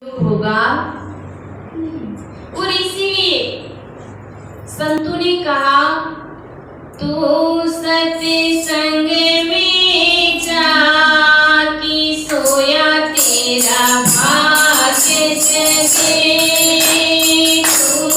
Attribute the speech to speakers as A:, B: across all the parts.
A: होगा। और इसीलिए संतों ने कहा, तू सत्संग में जाकी सोया तेरा भाग्य जगे। तू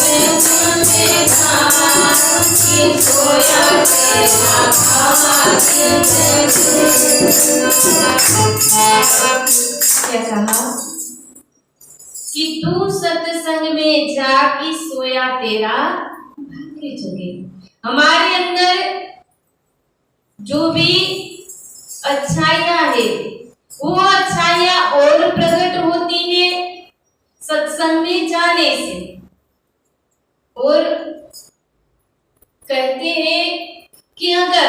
A: सत्संग में जाकी सोया तेरा भाग्य क्या कहा कि तू सत्संग में जाके सोया तेरा भाग्य जगे। हमारे अंदर जो भी अच्छाइयां है वो अच्छाइयां और प्रकट होती है सत्संग में जाने से। और कहते हैं कि अगर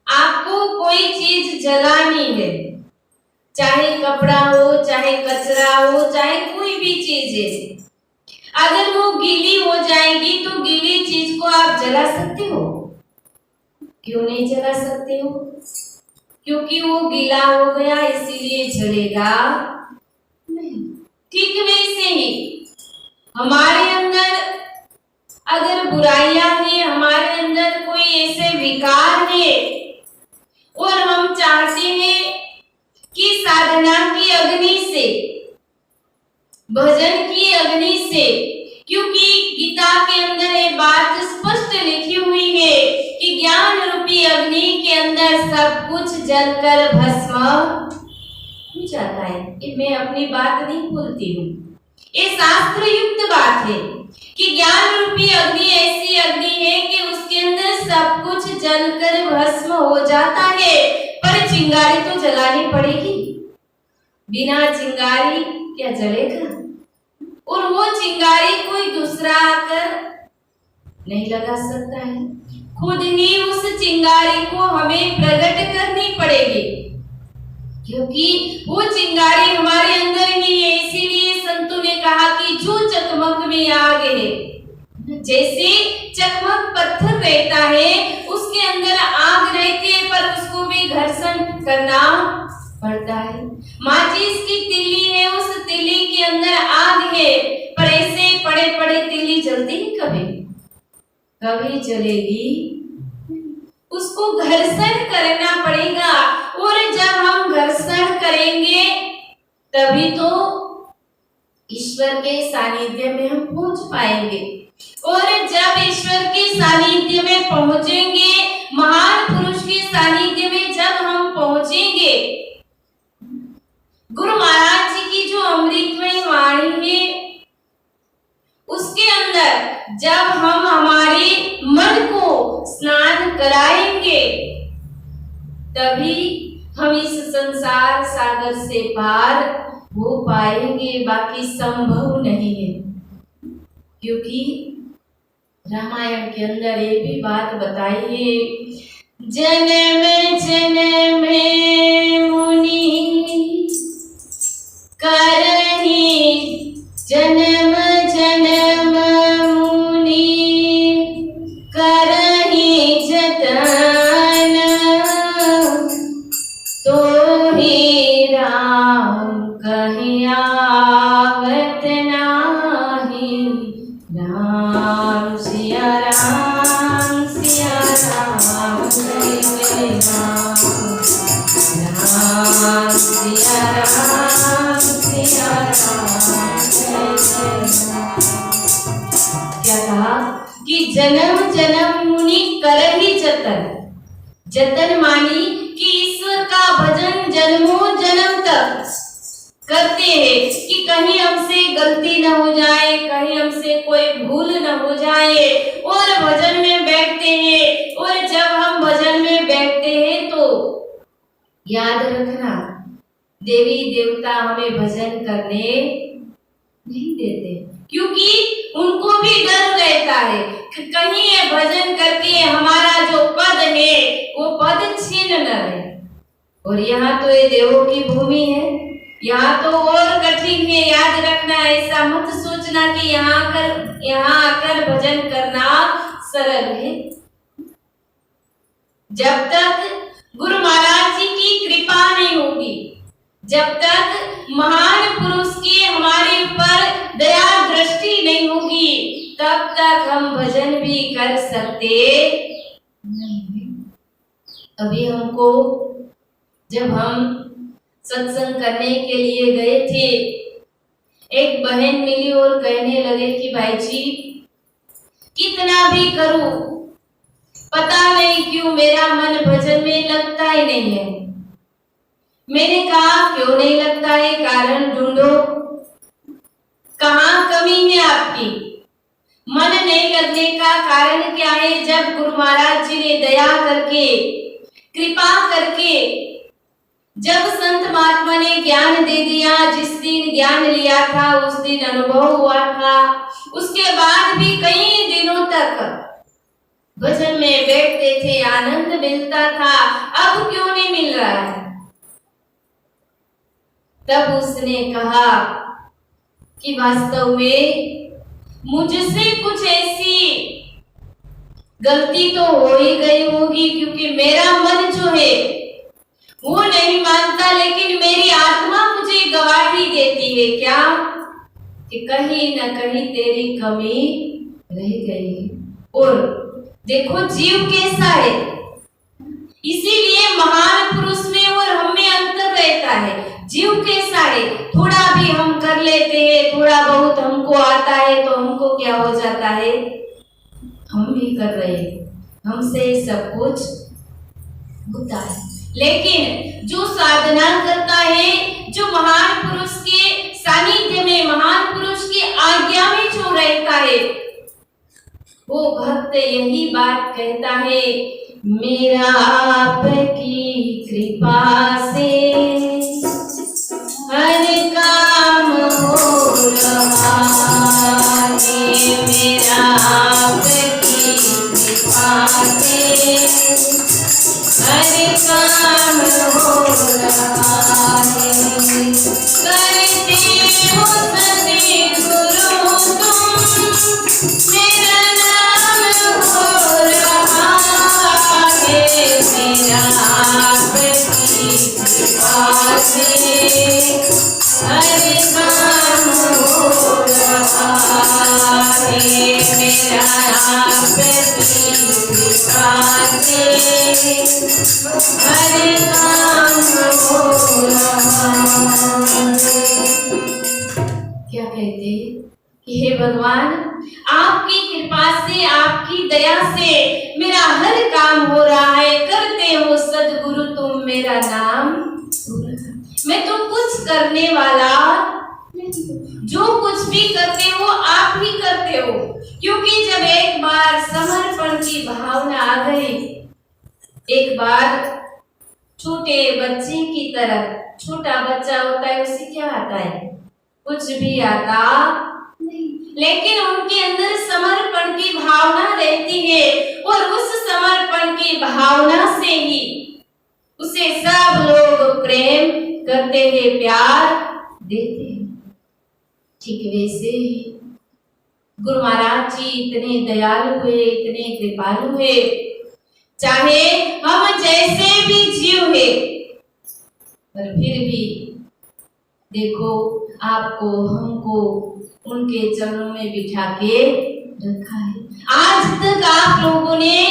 A: आपको कोई चीज जलानी है, चाहे कपड़ा हो, चाहे कचरा हो, चाहे कोई भी चीज है, अगर वो गीली हो जाएगी तो गीली चीज को आप जला सकते हो? क्यों नहीं जला सकते हो? क्योंकि वो गीला हो गया इसीलिए जलेगा नहीं। ठीक वैसे ही हमारे अंदर अगर बुराइयां हैं, हमारे अंदर कोई ऐसे विकार है और हम चाहते हैं कि साधना की अग्नि से, भजन की अग्नि से, क्योंकि गीता के अंदर ये बात स्पष्ट लिखी हुई है कि ज्ञान रूपी अग्नि के अंदर सब कुछ जलकर भस्म हो जाता है। ये मैं अपनी बात नहीं भूलती हूँ, ये शास्त्र युक्त बात है कि ज्ञान रूपी अग्नि ऐसी अग्नि है कि उसके अंदर सब कुछ जलकर भस्म हो जाता है, पर चिंगारी तो जलानी पड़ेगी। बिना चिंगारी क्या जलेगा? और वो चिंगारी कोई दूसरा आकर नहीं लगा सकता है, खुद ही उस चिंगारी को हमें प्रकट करनी पड़ेगी, क्योंकि वो चिंगारी हमारे अंदर ही है। इसीलिए संतों ने कहा कि जो चकमक में आग है, जैसे चकमक पत्थर रहता है उसके अंदर आग रहती है पर उसको भी घर्षण करना पड़ता है। माचिस की तिल्ली है, उस तिल्ली के अंदर आग है पर ऐसे पड़े पड़े तिल्ली जलती है? कभी जलेगी? उसको घर्षण करना पड़ेगा। और जब हम घर्षण करेंगे तभी तो ईश्वर के सानिध्य में हम पहुंच पाएंगे। और जब ईश्वर के सानिध्य में पहुंचेंगे, महान पुरुष के सानिध्य में जब हम पहुंचेंगे, गुरु महाराज जी की जो अमृतमयी वाणी है उसके अंदर जब हम हमारे मन को स्नान कराएंगे तभी हम इस संसार सागर से पार हो पाएंगे, बाकी संभव नहीं है। क्योंकि रामायण के अंदर ये भी बात बताई है, जन्म जन्म मुनि करहि, जन्म जन्म मुनि करहि जतन, तो ही राम कहि आवत नाही। राम सिया राम सिया राम जय जय राम, राम सिया राम सिया राम जय जय राम। क्या कहा कि जन्म जन्म मुनि करहि जतन। जतन मानी कि ईश्वर का भजन जन्मों जन्म तक करते हैं कि कहीं हमसे गलती न हो जाए, कहीं हमसे कोई भूल न हो जाए, और भजन में बैठते हैं। और जब हम भजन याद रखना, देवी देवता हमें भजन करने नहीं देते, क्योंकि उनको भी डर रहता है कि कहीं ये भजन करके हमारा जो पद है वो पद छीन न रहे। और यहाँ तो ये देवों की भूमि है, यहाँ तो और कठिन है। याद रखना, ऐसा मत सोचना कि यहाँ आकर भजन करना सरल है। जब तक गुरु महाराज जी की कृपा नहीं होगी, जब तक महान पुरुष की हमारे ऊपर दया दृष्टि नहीं होगी, तब तक हम भजन भी कर सकते नहीं। अभी हमको, जब हम सत्संग करने के लिए गए थे, एक बहन मिली और कहने लगे कि भाई जी, कितना भी करूं, पता नहीं क्यों मेरा मन भजन में लगता ही नहीं है। मैंने कहा क्यों नहीं लगता है, कारण ढूंढो, कहाँ कमी है आपकी। मन नहीं लगने का कारण क्या है? जब गुरु महाराज जी ने दया करके, कृपा करके, जब संत महात्मा ने ज्ञान दे दिया, जिस दिन ज्ञान लिया था उस दिन अनुभव हुआ था, उसके बाद भी कई दिनों तक भजन में बैठते थे, आनंद मिलता था। अब क्यों नहीं मिल रहा है? तब उसने कहा कि वास्तव में मुझसे कुछ ऐसी गलती तो हो ही गई होगी, क्योंकि मेरा मन जो है वो नहीं मानता, लेकिन मेरी आत्मा मुझे गवाही देती है क्या, कि कहीं न कहीं तेरी कमी रह गई है। और देखो जीव कैसा है, इसीलिए महान पुरुष में और हम में अंतर रहता है। जीव कैसा है, थोड़ा भी हम कर लेते हैं, थोड़ा बहुत हमको आता है तो हमको क्या हो जाता है, हम भी कर रहे हैं, हमसे सब कुछ होता है। लेकिन जो साधना करता है, जो महान पुरुष के सानिध्य में, महान पुरुष की आज्ञा में जो रहता है, वो भक्त यही बात कहता है, मेरा आपकी कृपा से हर काम हो रहा है, मेरा आपकी कृपा से हर काम हो रहा है। करते हो सतगुरु तुम, मेरा नाम हो रहा है, मेरा आपकी कृपा से हर काम हो रहा है, मेरा आपकी कृपा से हर काम हो रहा है। क्या कहते कि हे भगवान, आपकी कृपा से, आपकी दया से मेरा हर काम हो रहा है। करते हो सद्गुरु तुम, मेरा नाम हो रहा है। मैं तो कुछ करने वाला नहीं, जो कुछ भी करते हो आप ही करते हो, क्योंकि जब एक बार समर्पण की भावना आ गई, एक बार छोटे बच्चे की तरह, छोटा बच्चा होता है उसे क्या आता है, कुछ भी आता नहीं, लेकिन उनके अंदर समर्पण की भावना रहती है, और उस समर्पण की भावना से ही उसे सब लोग प्रेम करते हैं, प्यार देते हैं। ठीक वैसे ही गुरु महाराज जी इतने दयालु हुए, इतने कृपालु हुए, चाहे हम जैसे भी जीव है, पर फिर भी देखो आपको, हमको उनके चरणों में बिठा के रखा है। आज तक आप लोगों ने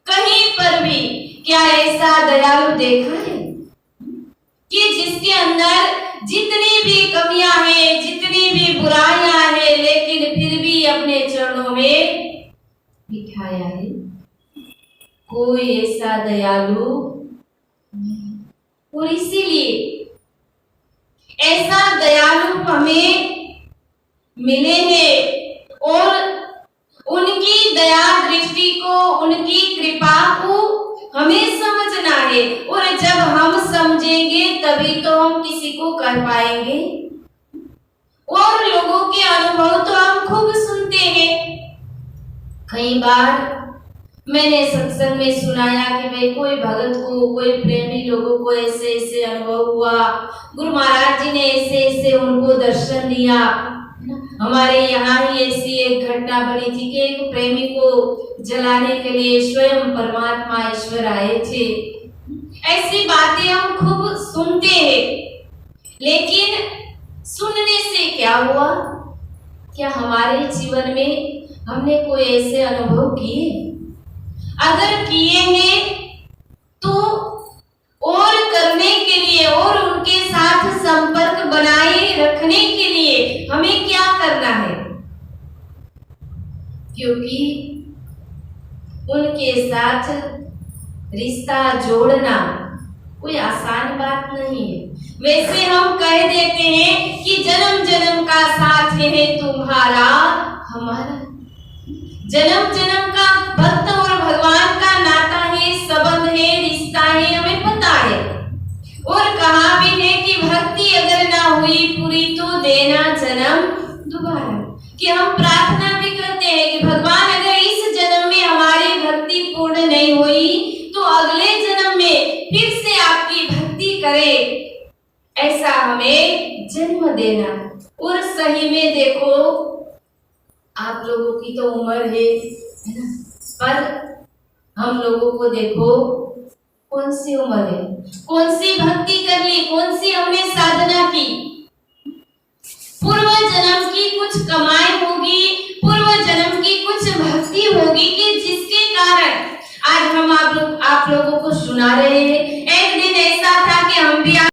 A: कहीं पर भी क्या ऐसा दयालु देखा है कि जिसके अंदर जितनी भी कमियां हैं, जितनी भी बुराइयां हैं, लेकिन फिर भी अपने चरणों में बिठाया है? कोई ऐसा दयालु नहीं। और इसीलिए ऐसा दयालु हमें मिले हैं, और उनकी दया दृष्टि को, उनकी कृपा को हमें समझना है। और जब हम समझेंगे तभी तो हम किसी को कर पाएंगे। और लोगों के अनुभव तो हम खूब सुनते हैं। कई बार मैंने सत्संग में सुनाया कि भाई कोई भगत को, कोई प्रेमी लोगों को ऐसे ऐसे अनुभव हुआ, गुरु महाराज जी ने ऐसे ऐसे उनको दर्शन दिया। हमारे यहाँ ही ऐसी एक घटना बनी थी कि एक प्रेमी को जलाने के लिए स्वयं परमात्मा ईश्वर आए थे। ऐसी बातें हम खूब सुनते हैं, लेकिन सुनने से क्या हुआ? क्या हमारे जीवन में हमने कोई ऐसे अनुभव किए? अगर किए हैं तो और करने के लिए और उनके साथ संपर्क बनाए रखने के लिए हमें क्या करना है? क्योंकि उनके साथ रिश्ता जोड़ना कोई आसान बात नहीं है। वैसे हम कह देते हैं कि जन्म जन्म का साथ है तुम्हारा हमारा, जन्म जन्म का भक्त और भगवान का नाता है, संबंध है, रिश्ता है, हमें पता है। और कहा भी है कि भक्ति अगर ना हुई पूरी तो देना जन्म दोबारा। कि हम प्रार्थना भी करते हैं कि भगवान अगर इस जन्म में हमारी भक्ति पूर्ण नहीं हुई तो अगले जन्म में फिर से आपकी भक्ति करे, ऐसा हमें जन्म देना। और सही में देखो, आप लोगों की तो उम्र है ना, पर हम लोगों को देखो कौन सी उम्र है, कौन सी भक्ति कर ली, कौन सी हमने साधना की। पूर्व जन्म की कुछ कमाई होगी, पूर्व जन्म की कुछ भक्ति होगी कि जिसके कारण आज हम आप लोगों को सुना रहे हैं।